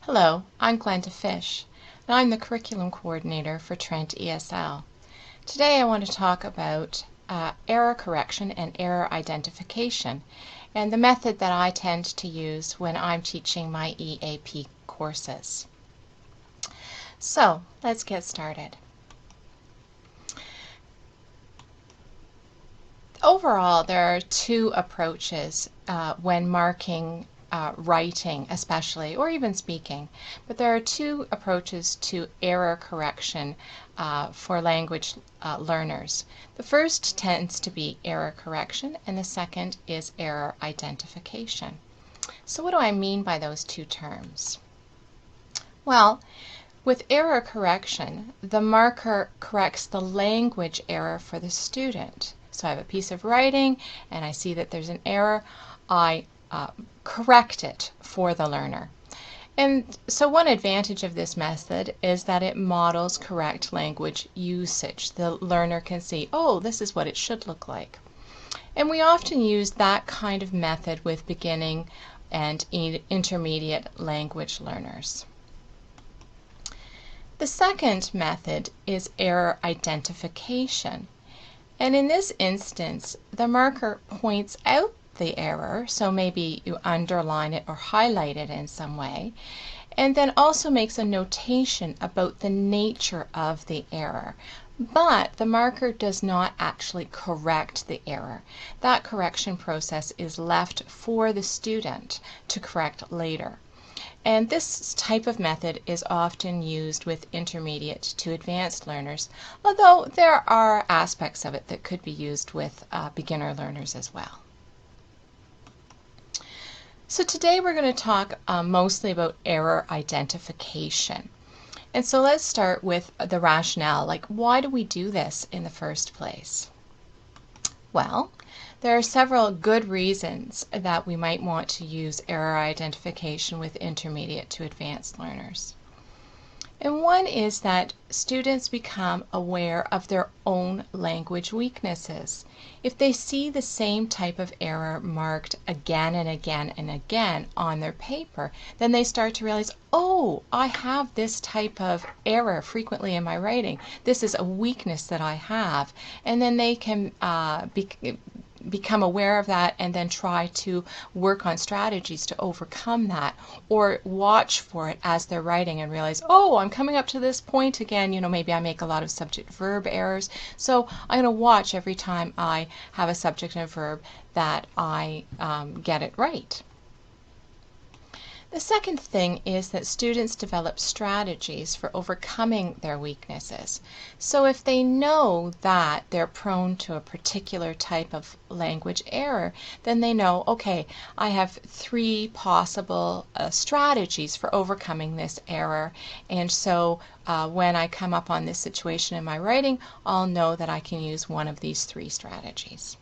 Hello, I'm Glenda Fish, and I'm the Curriculum Coordinator for Trent ESL. Today I want to talk about error correction and error identification, and the method that I tend to use when I'm teaching my EAP courses. So, let's get started. Overall, there are two approaches when marking writing especially, or even speaking, but there are two approaches to error correction for language learners. The first tends to be error correction, and the second is error identification. So what do I mean by those two terms? Well, with error correction, the marker corrects the language error for the student. So I have a piece of writing and I see that there's an error. I correct it for the learner. And so one advantage of this method is that it models correct language usage. The learner can see, oh, this is what it should look like. And we often use that kind of method with beginning and intermediate language learners. The second method is error identification. And in this instance, the marker points out the error, so maybe you underline it or highlight it in some way, and then also makes a notation about the nature of the error. But the marker does not actually correct the error. That correction process is left for the student to correct later. And this type of method is often used with intermediate to advanced learners, although there are aspects of it that could be used with beginner learners as well. So today we're going to talk mostly about error identification. And so let's start with the rationale. Like, why do we do this in the first place? Well, there are several good reasons that we might want to use error identification with intermediate to advanced learners. And one is that students become aware of their own language weaknesses. If they see the same type of error marked again and again and again on their paper, then they start to realize, oh, I have this type of error frequently in my writing. This is a weakness that I have. And then they can become aware of that and then try to work on strategies to overcome that, or watch for it as they're writing and realize, oh, I'm coming up to this point again, maybe I make a lot of subject-verb errors, so I'm going to watch every time I have a subject and a verb that I get it right. The second thing is that students develop strategies for overcoming their weaknesses. So if they know that they're prone to a particular type of language error, then they know, okay, I have three possible strategies for overcoming this error. And so when I come up on this situation in my writing, I'll know that I can use one of these three strategies.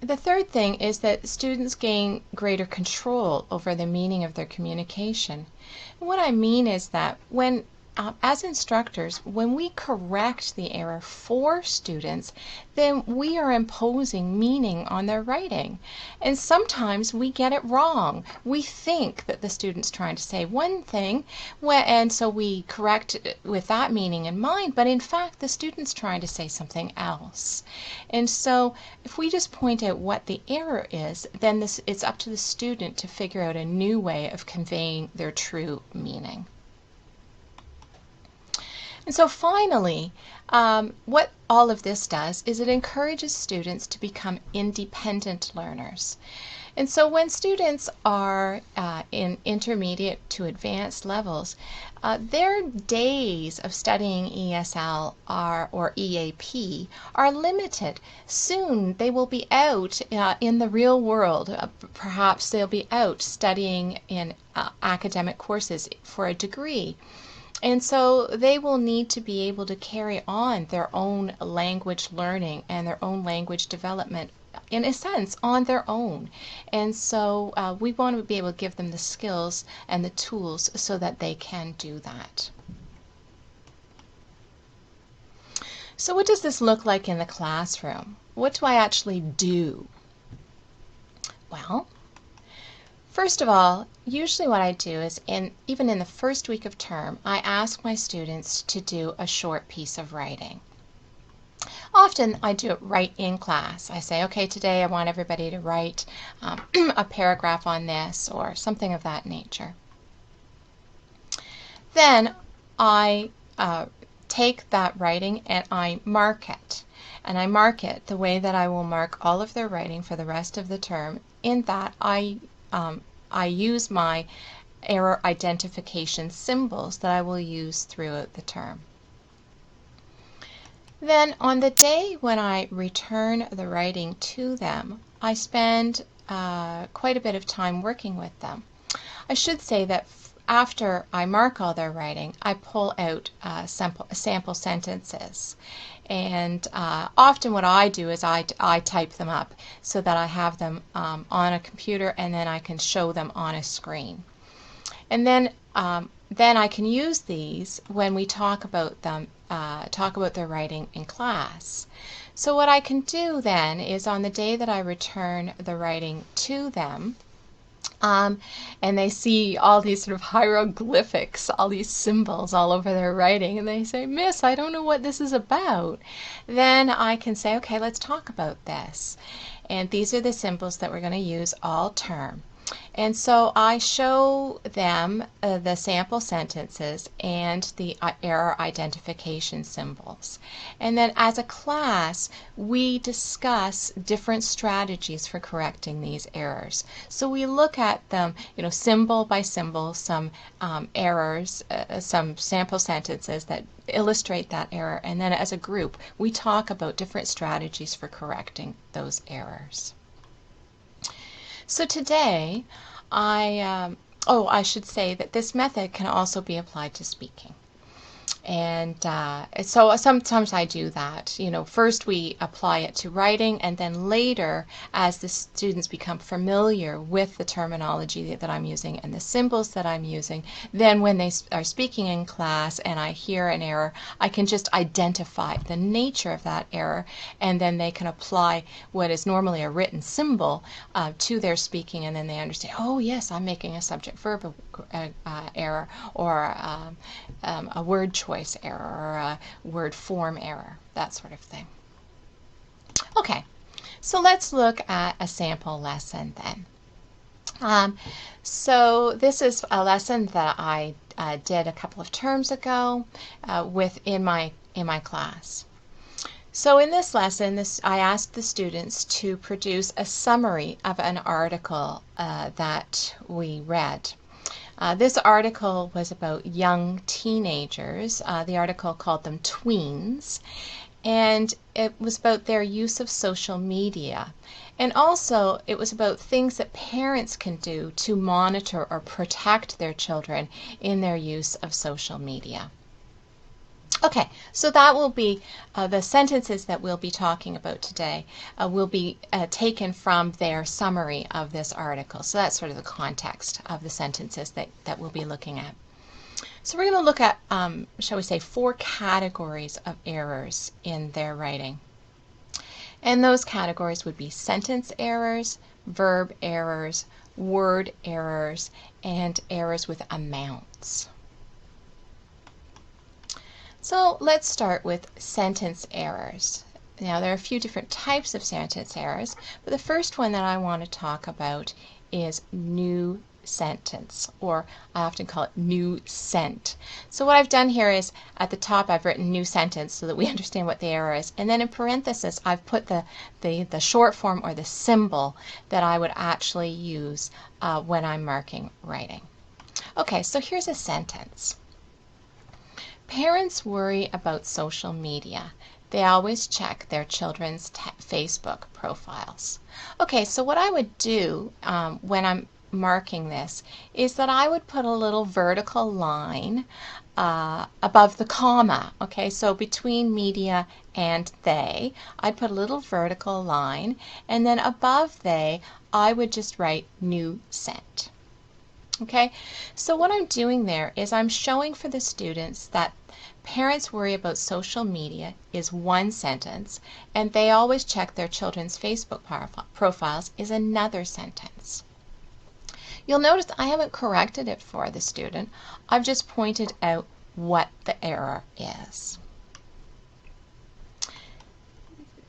The third thing is that students gain greater control over the meaning of their communication. And what I mean is that when, as instructors, when we correct the error for students, then we are imposing meaning on their writing. And sometimes we get it wrong. We think that the student's trying to say one thing, and so we correct it with that meaning in mind, but in fact the student's trying to say something else. And so if we just point out what the error is, then it's up to the student to figure out a new way of conveying their true meaning. And so finally, what all of this does is it encourages students to become independent learners. And so when students are in intermediate to advanced levels, their days of studying ESL or EAP are limited. Soon they will be out in the real world. Perhaps they'll be out studying in academic courses for a degree. And so they will need to be able to carry on their own language learning and their own language development, in a sense, on their own. And so we want to be able to give them the skills and the tools so that they can do that. So what does this look like in the classroom? What do I actually do? Well, First of all, usually what I do is even in the first week of term, I ask my students to do a short piece of writing. Often I do it right in class. I say, okay, today I want everybody to write a paragraph on this or something of that nature. Then I take that writing and I mark it. And I mark it the way that I will mark all of their writing for the rest of the term, in that I use my error identification symbols that I will use throughout the term. Then on the day when I return the writing to them, I spend quite a bit of time working with them. I should say that after I mark all their writing, I pull out sample sentences. And often what I do is I type them up so that I have them on a computer and then I can show them on a screen. And then I can use these when we talk about them, talk about their writing in class. So what I can do then is on the day that I return the writing to them, and they see all these sort of hieroglyphics, all these symbols all over their writing, and they say, Miss, I don't know what this is about. Then I can say, okay, let's talk about this. And these are the symbols that we're going to use all term. And so I show them the sample sentences and the error identification symbols. And then as a class, we discuss different strategies for correcting these errors. So we look at them, symbol by symbol, some errors, some sample sentences that illustrate that error. And then as a group, we talk about different strategies for correcting those errors. So today, I should say that this method can also be applied to speaking. And so sometimes I do that. First we apply it to writing, and then later, as the students become familiar with the terminology that I'm using and the symbols that I'm using, then when they are speaking in class and I hear an error, I can just identify the nature of that error, and then they can apply what is normally a written symbol to their speaking, and then they understand, oh yes, I'm making a subject-verb error, or a word choice error, or a word form error, that sort of thing. Okay, so let's look at a sample lesson then. So this is a lesson that I did a couple of terms ago in my class. So in this lesson, I asked the students to produce a summary of an article that we read. This article was about young teenagers. The article called them tweens, and it was about their use of social media. And also, it was about things that parents can do to monitor or protect their children in their use of social media. Okay, so that will be the sentences that we'll be talking about today will be taken from their summary of this article. So that's sort of the context of the sentences that we'll be looking at. So we're going to look at, shall we say, 4 categories of errors in their writing. And those categories would be sentence errors, verb errors, word errors, and errors with amounts. So let's start with sentence errors. Now there are a few different types of sentence errors, but the first one that I want to talk about is new sentence, or I often call it new sent. So what I've done here is at the top I've written new sentence so that we understand what the error is, and then in parentheses I've put the short form or the symbol that I would actually use when I'm marking writing. Okay, so here's a sentence. Parents worry about social media. They always check their children's Facebook profiles. Okay, so what I would do when I'm marking this is that I would put a little vertical line above the comma. Okay, so between media and they, I'd put a little vertical line, and then above they, I would just write new sent. Okay, so what I'm doing there is I'm showing for the students that parents worry about social media is one sentence, and they always check their children's Facebook profiles is another sentence. You'll notice I haven't corrected it for the student. I've just pointed out what the error is.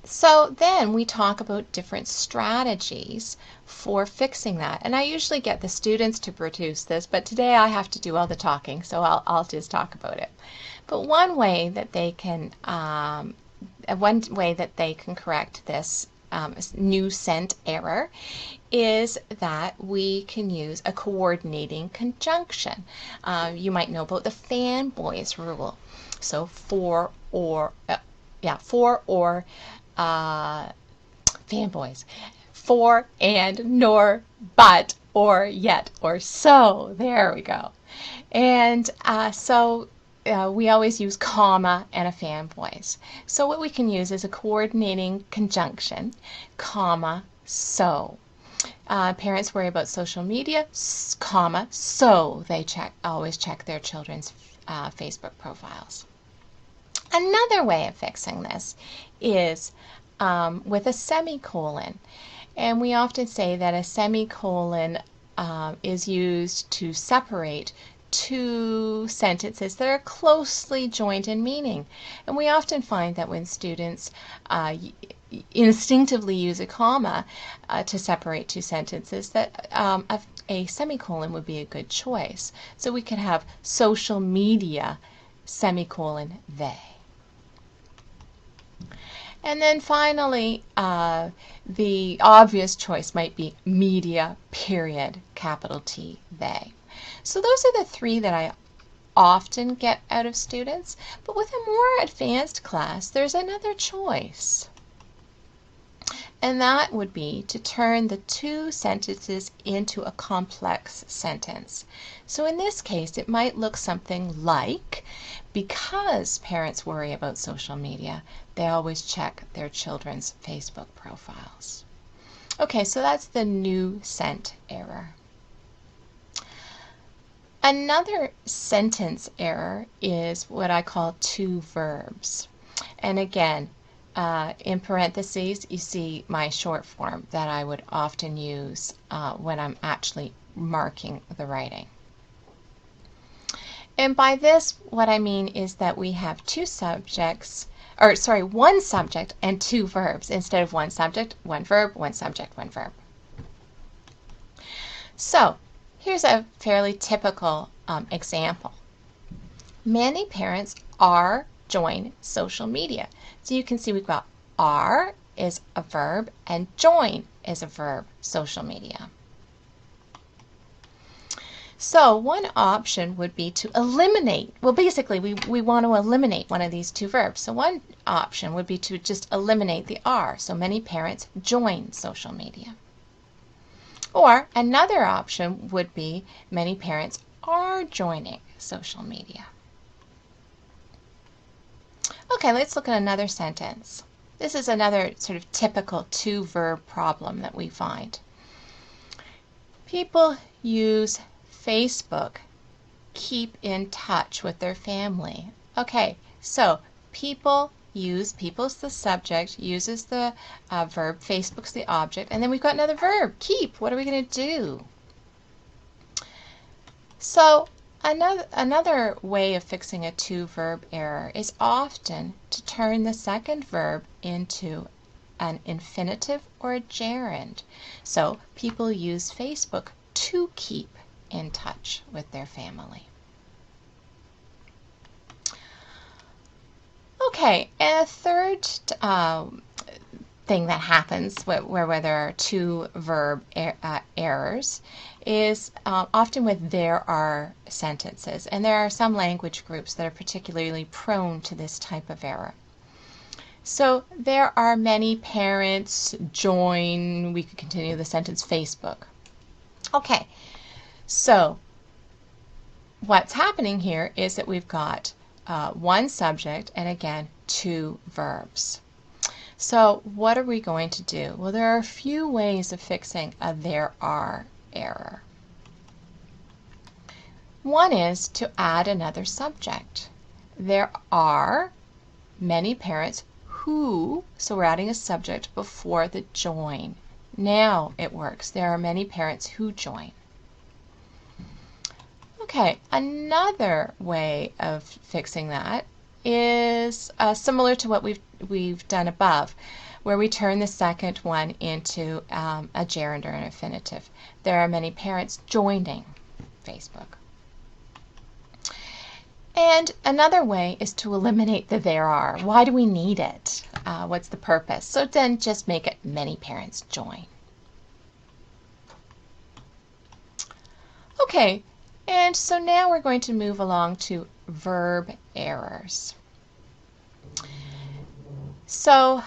So then we talk about different strategies for fixing that. And I usually get the students to produce this, but today I have to do all the talking, so I'll just talk about it. But one way that they can correct this new sent error is that we can use a coordinating conjunction. You might know about the fanboys rule. So for or fanboys. For and nor but or yet or so. There we go. And we always use comma and a fanboys. So what we can use is a coordinating conjunction, comma, so. Parents worry about social media, comma, so they always check their children's Facebook profiles. Another way of fixing this is with a semicolon. And we often say that a semicolon is used to separate two sentences that are closely joined in meaning. And we often find that when students instinctively use a comma to separate two sentences, that a semicolon would be a good choice. So we could have social media, semicolon, they. And then finally, the obvious choice might be media, period, capital T, they. So those are the three that I often get out of students. But with a more advanced class, there's another choice. And that would be to turn the two sentences into a complex sentence. So in this case, it might look something like, because parents worry about social media, they always check their children's Facebook profiles. Okay, so that's the new sent error. Another sentence error is what I call two verbs. And again, in parentheses, you see my short form that I would often use when I'm actually marking the writing. And by this, what I mean is that we have one subject and two verbs instead of one subject, one verb, one subject, one verb. So here's a fairly typical example. Many parents join social media. So you can see we've got are is a verb and join is a verb, social media. So one option would be to eliminate, well basically we want to eliminate one of these two verbs. So one option would be to just eliminate the are. So many parents join social media. Or another option would be many parents are joining social media. Okay, let's look at another sentence. This is another sort of typical two-verb problem that we find. People use Facebook, keep in touch with their family. Okay, so people's the subject, uses the verb, Facebook's the object, and then we've got another verb, keep. What are we going to do? So another way of fixing a two-verb error is often to turn the second verb into an infinitive or a gerund. So people use Facebook to keep in touch with their family. Okay, and a third thing that happens where there are two verb errors is often with there are sentences. And there are some language groups that are particularly prone to this type of error. So there are many parents join, we could continue the sentence, Facebook. Okay, so what's happening here is that we've got one subject and again two verbs. So what are we going to do? Well, there are a few ways of fixing a there are error. One is to add another subject. There are many parents who, so we're adding a subject before the join. Now it works. There are many parents who join. Okay, another way of fixing that is similar to what we've done above, where we turn the second one into a gerund or an infinitive. There are many parents joining Facebook. And another way is to eliminate the there are. Why do we need it? What's the purpose? So then just make it many parents join. Okay, and so now we're going to move along to verb errors. So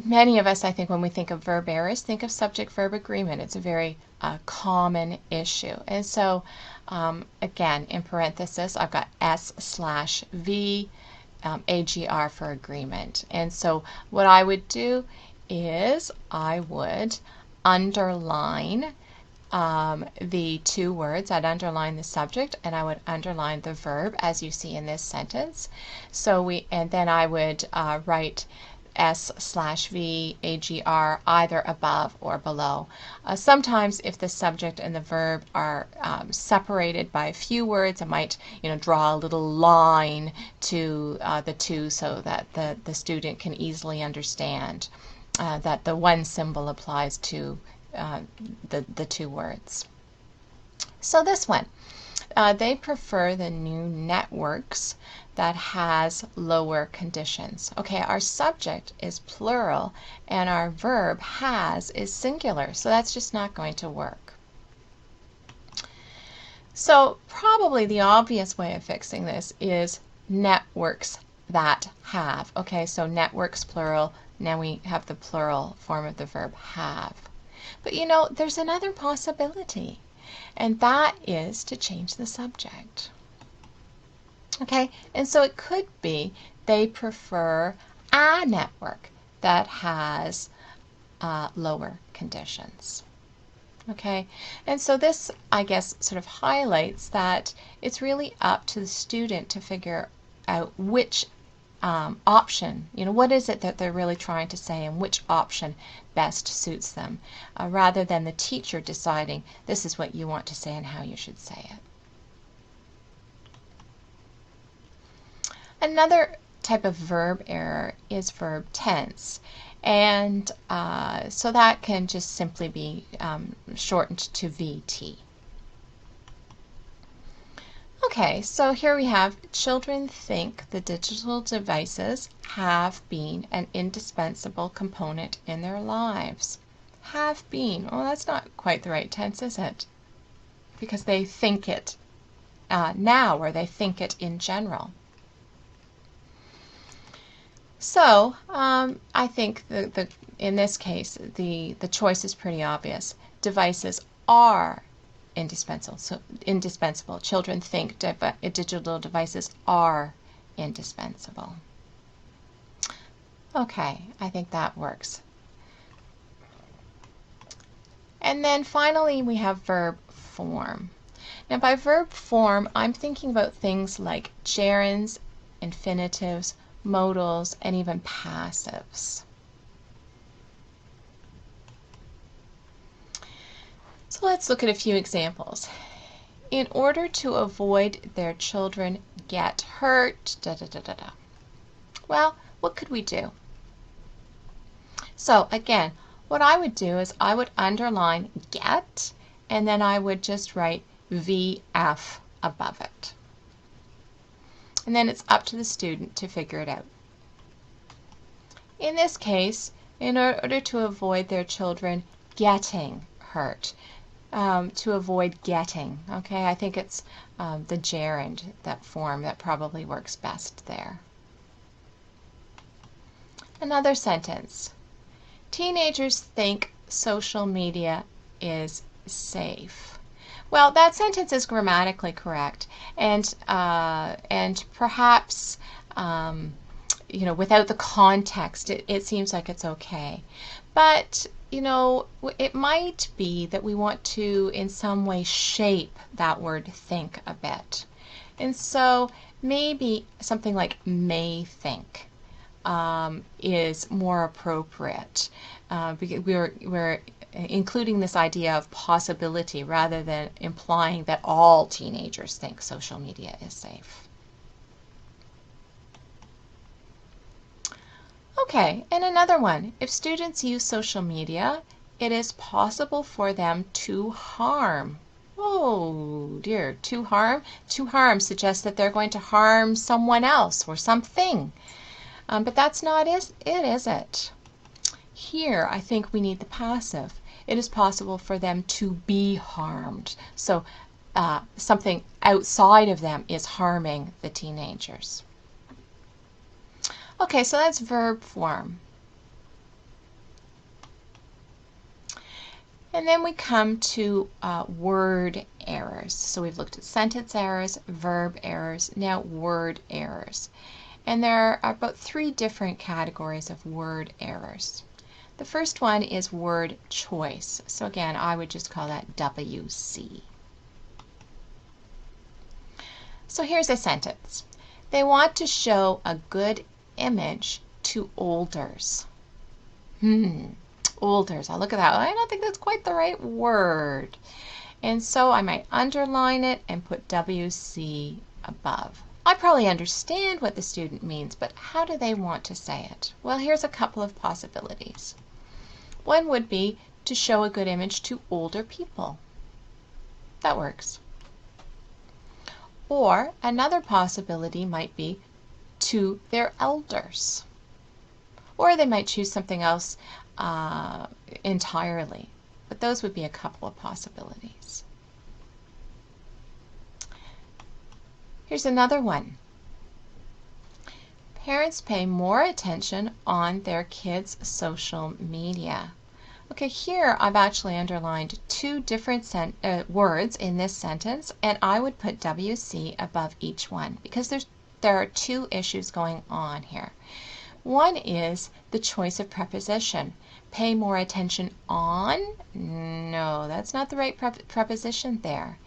many of us, I think, when we think of verb errors, think of subject-verb agreement. It's a very common issue. And so, again, in parenthesis, I've got S/V, AGR for agreement. And so what I would do is I would underline the two words. I'd underline the subject and I would underline the verb as you see in this sentence. And then I would write S/V AGR either above or below. Sometimes if the subject and the verb are separated by a few words, I might draw a little line to the two so that the student can easily understand that the one symbol applies to the two words. So this one, they prefer the new networks that has lower conditions. Okay, our subject is plural and our verb has is singular, so that's just not going to work. So probably the obvious way of fixing this is networks that have. Okay, so networks plural, now we have the plural form of the verb have. But there's another possibility, and that is to change the subject. Okay, and so it could be they prefer a network that has lower conditions. Okay, and so this, I guess, sort of highlights that it's really up to the student to figure out which option, what is it that they're really trying to say and which option best suits them, rather than the teacher deciding this is what you want to say and how you should say it. Another type of verb error is verb tense, and so that can just simply be shortened to VT. Okay, so here we have children think the digital devices have been an indispensable component in their lives. Have been. Oh, that's not quite the right tense, is it? Because they think it now, or they think it in general. So I think in this case the choice is pretty obvious. Devices are indispensable. So indispensable. Children think digital devices are indispensable. Okay, I think that works. And then finally we have verb form. Now by verb form, I'm thinking about things like gerunds, infinitives, modals, and even passives. So let's look at a few examples. In order to avoid their children get hurt, Well, what could we do? So again, what I would do is I would underline get, and then I would just write VF above it. And then it's up to the student to figure it out. In this case, in order to avoid their children getting hurt, to avoid getting, okay, I think it's the gerund, that form, that probably works best there. Another sentence. Teenagers think social media is safe. Well, that sentence is grammatically correct, and perhaps without the context, it seems like it's okay. But it might be that we want to in some way shape that word think a bit, and so maybe something like may think is more appropriate, because we're including this idea of possibility rather than implying that all teenagers think social media is safe. Okay, and another one. If students use social media, it is possible for them to harm. Oh dear, to harm? To harm suggests that they're going to harm someone else or something. But that's not it, is it? Here, I think we need the passive. It is possible for them to be harmed. So something outside of them is harming the teenagers. Okay, so that's verb form. And then we come to word errors. So we've looked at sentence errors, verb errors, now word errors. And there are about 3 different categories of word errors. The first one is word choice. So again, I would just call that WC. So here's a sentence. They want to show a good image to olders. Olders. I'll look at that. I don't think that's quite the right word. And so I might underline it and put WC above. I probably understand what the student means, but how do they want to say it? Well, here's a couple of possibilities. One would be to show a good image to older people. That works. Or another possibility might be to their elders. Or they might choose something else entirely. But those would be a couple of possibilities. Here's another one. Parents pay more attention on their kids' social media. Okay, here I've actually underlined 2 different words in this sentence, and I would put WC above each one because there are 2 issues going on here. One is the choice of preposition. Pay more attention on? No, that's not the right preposition there.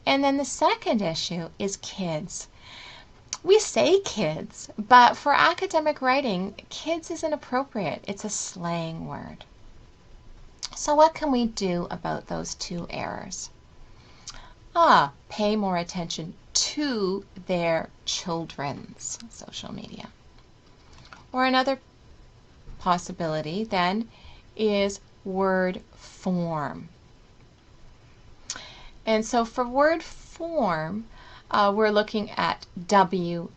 And then the second issue is kids. We say kids, but for academic writing, kids isn't appropriate. It's a slang word. So what can we do about those 2 errors? Pay more attention to their children's social media. Or another possibility then is word form. And so for word form, we're looking at WF.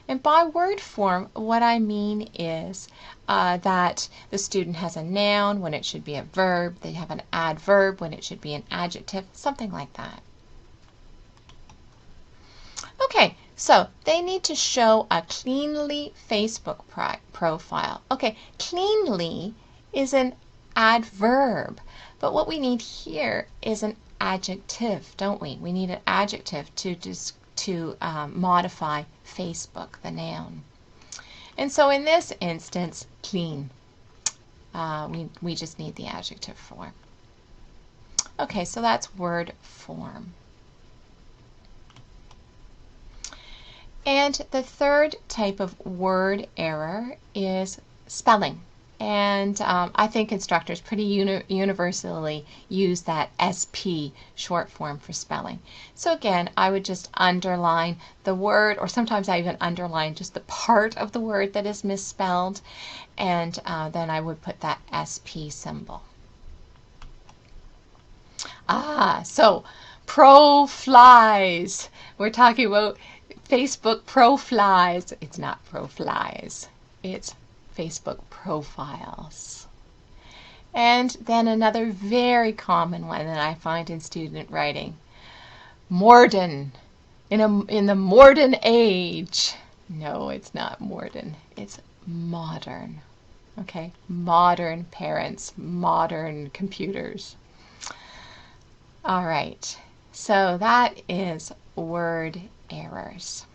And by word form, what I mean is that the student has a noun when it should be a verb, they have an adverb when it should be an adjective, something like that. Okay, so they need to show a cleanly Facebook profile. Okay, cleanly is an adverb, but what we need here is an adjective, don't we? We need an adjective to modify Facebook, the noun. And so in this instance, clean. We just need the adjective form. Okay, so that's word form. And the third type of word error is spelling. And I think instructors pretty universally use that SP short form for spelling. So again, I would just underline the word, or sometimes I even underline just the part of the word that is misspelled, and then I would put that SP symbol. So pro-flies. We're talking about Facebook pro-flies. It's not pro-flies. It's Facebook profiles. And then another very common one that I find in student writing. Morden. In the modern age. No, it's not modern. It's modern. Okay? Modern parents. Modern computers. All right. So that is word errors.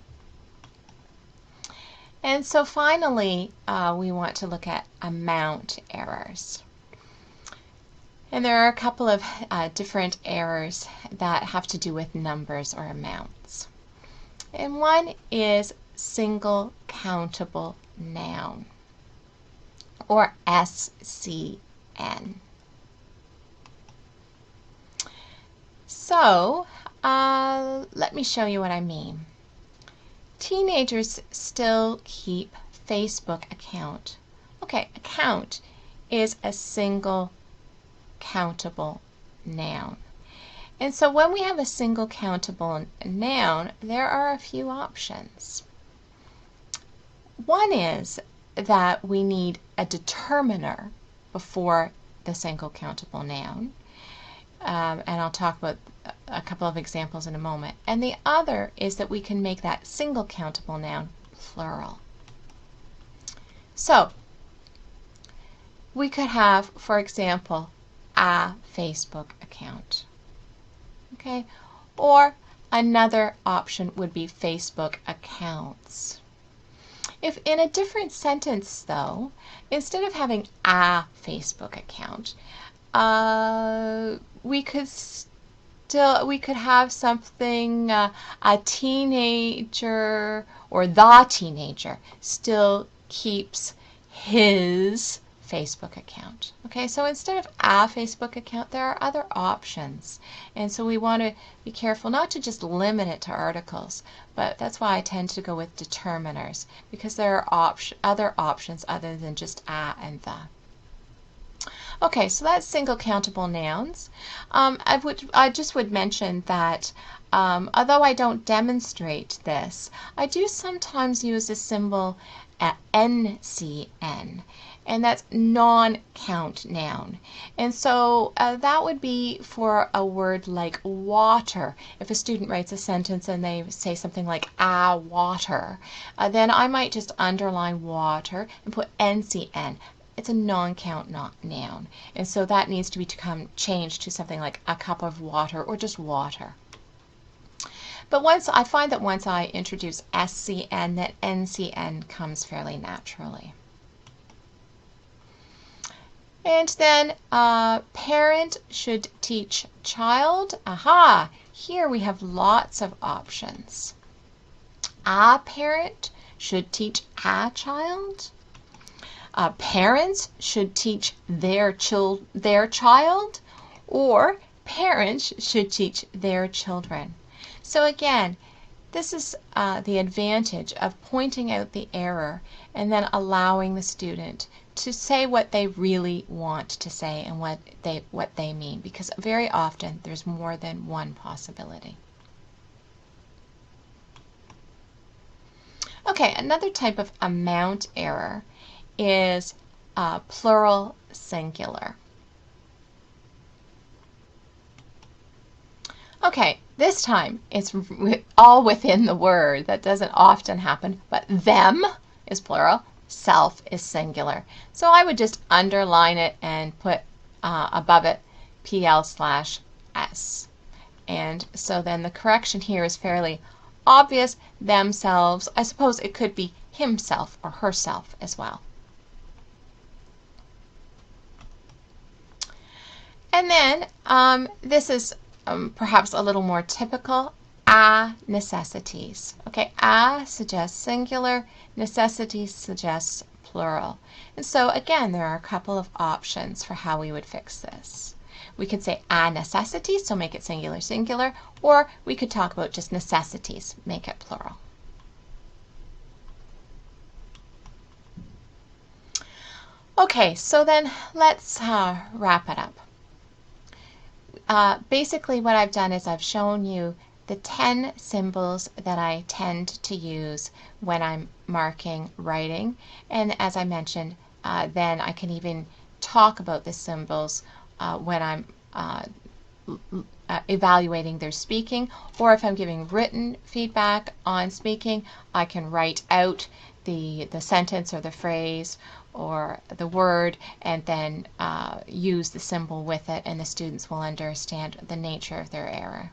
And so finally, we want to look at amount errors. And there are a couple of different errors that have to do with numbers or amounts. And one is single countable noun, or SCN. So, let me show you what I mean. Teenagers still keep Facebook account. Okay, account is a single countable noun. And so when we have a single countable noun, there are a few options. One is that we need a determiner before the single countable noun. And I'll talk about a couple of examples in a moment. And the other is that we can make that single countable noun plural. So we could have, for example, a Facebook account. Okay? Or another option would be Facebook accounts. If in a different sentence, though, instead of having a Facebook account, we could have something, a teenager or the teenager still keeps his Facebook account. Okay, so instead of a Facebook account, there are other options. And so we want to be careful not to just limit it to articles, but that's why I tend to go with determiners, because there are other options other than just a and the. Okay, so that's single countable nouns. I just would mention that although I don't demonstrate this, I do sometimes use the symbol NCN, and that's non-count noun. And so that would be for a word like water. If a student writes a sentence and they say something like a water, then I might just underline water and put NCN. It's a non-count noun, and so that needs to be changed to something like a cup of water or just water. But I find that once I introduce SCN, that NCN comes fairly naturally. And then parent should teach child. Aha! Here we have lots of options. A parent should teach a child. Parents should teach their child, or parents should teach their children. So again, this is the advantage of pointing out the error and then allowing the student to say what they really want to say and what they mean, because very often there's more than one possibility. Okay, another type of amount error is plural singular. Okay, this time it's all within the word. That doesn't often happen, but them is plural, self is singular. So I would just underline it and put above it PL/S. And so then the correction here is fairly obvious. Themselves, I suppose it could be himself or herself as well. And then this is perhaps a little more typical, a necessities. Okay, a suggests singular, necessities suggests plural. And so again, there are a couple of options for how we would fix this. We could say a necessities, so make it singular, singular, or we could talk about just necessities, make it plural. Okay, so then let's wrap it up. Basically what I've done is I've shown you the 10 symbols that I tend to use when I'm marking writing, and as I mentioned, then I can even talk about the symbols when I'm evaluating their speaking, or if I'm giving written feedback on speaking, I can write out the sentence or the phrase or the word and then use the symbol with it, and the students will understand the nature of their error.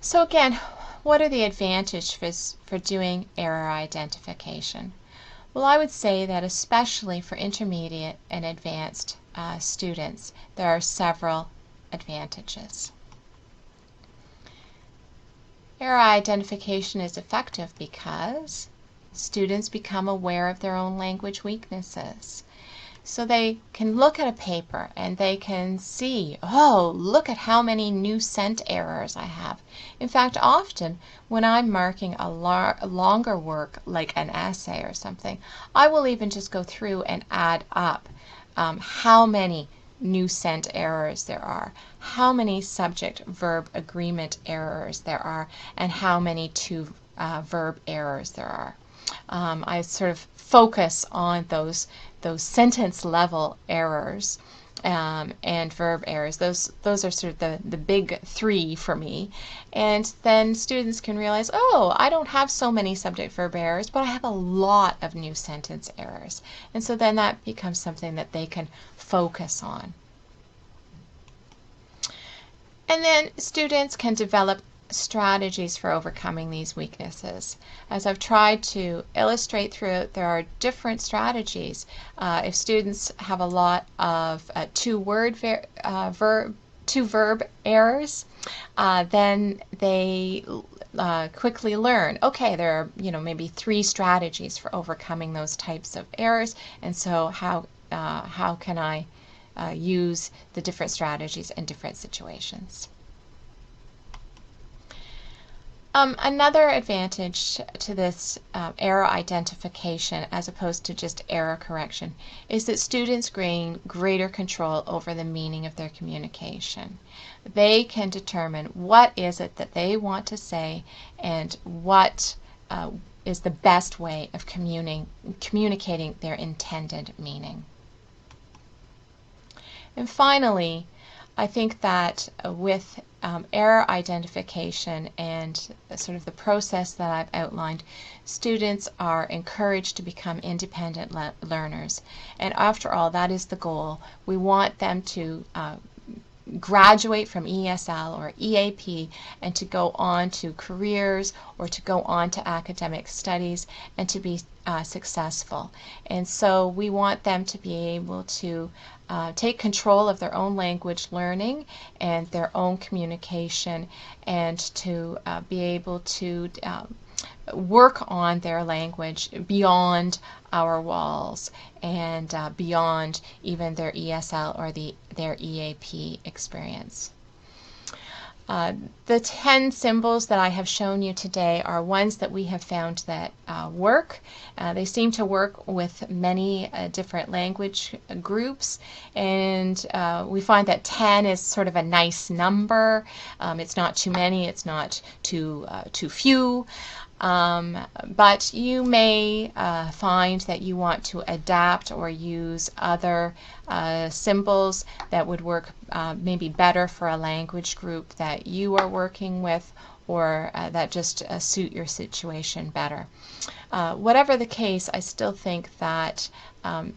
So again, what are the advantages for doing error identification? Well, I would say that especially for intermediate and advanced students, there are several advantages. Error identification is effective because students become aware of their own language weaknesses. So they can look at a paper and they can see, oh, look at how many new scent errors I have. In fact, often when I'm marking a longer work, like an essay or something, I will even just go through and add up how many new scent errors there are, how many subject-verb agreement errors there are, and how many to-verb errors there are. I sort of focus on those sentence level errors and verb errors. Those are sort of the big three for me. And then students can realize, oh, I don't have so many subject verb errors, but I have a lot of new sentence errors. And so then that becomes something that they can focus on. And then students can develop strategies for overcoming these weaknesses. As I've tried to illustrate throughout, there are different strategies. If students have a lot of to-verb errors, then they quickly learn, okay, there are maybe 3 strategies for overcoming those types of errors, and so how can I use the different strategies in different situations. Another advantage to this error identification, as opposed to just error correction, is that students gain greater control over the meaning of their communication. They can determine what is it that they want to say and what is the best way of communicating their intended meaning. And finally, I think that with error identification and sort of the process that I've outlined, students are encouraged to become independent learners. And after all, that is the goal. We want them to graduate from ESL or EAP and to go on to careers or to go on to academic studies and to be successful. And so we want them to be able to take control of their own language learning and their own communication, and to be able to work on their language beyond our walls and beyond even their ESL or their EAP experience. The 10 symbols that I have shown you today are ones that we have found that work. They seem to work with many different language groups, and we find that 10 is sort of a nice number. It's not too many, it's not too few. But you may find that you want to adapt or use other symbols that would work maybe better for a language group that you are working with, or that just suit your situation better. Whatever the case, I still think that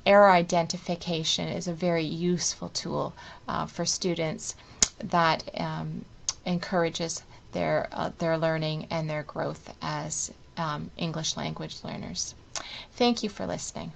error identification is a very useful tool for students that encourages their learning and their growth as English language learners. Thank you for listening.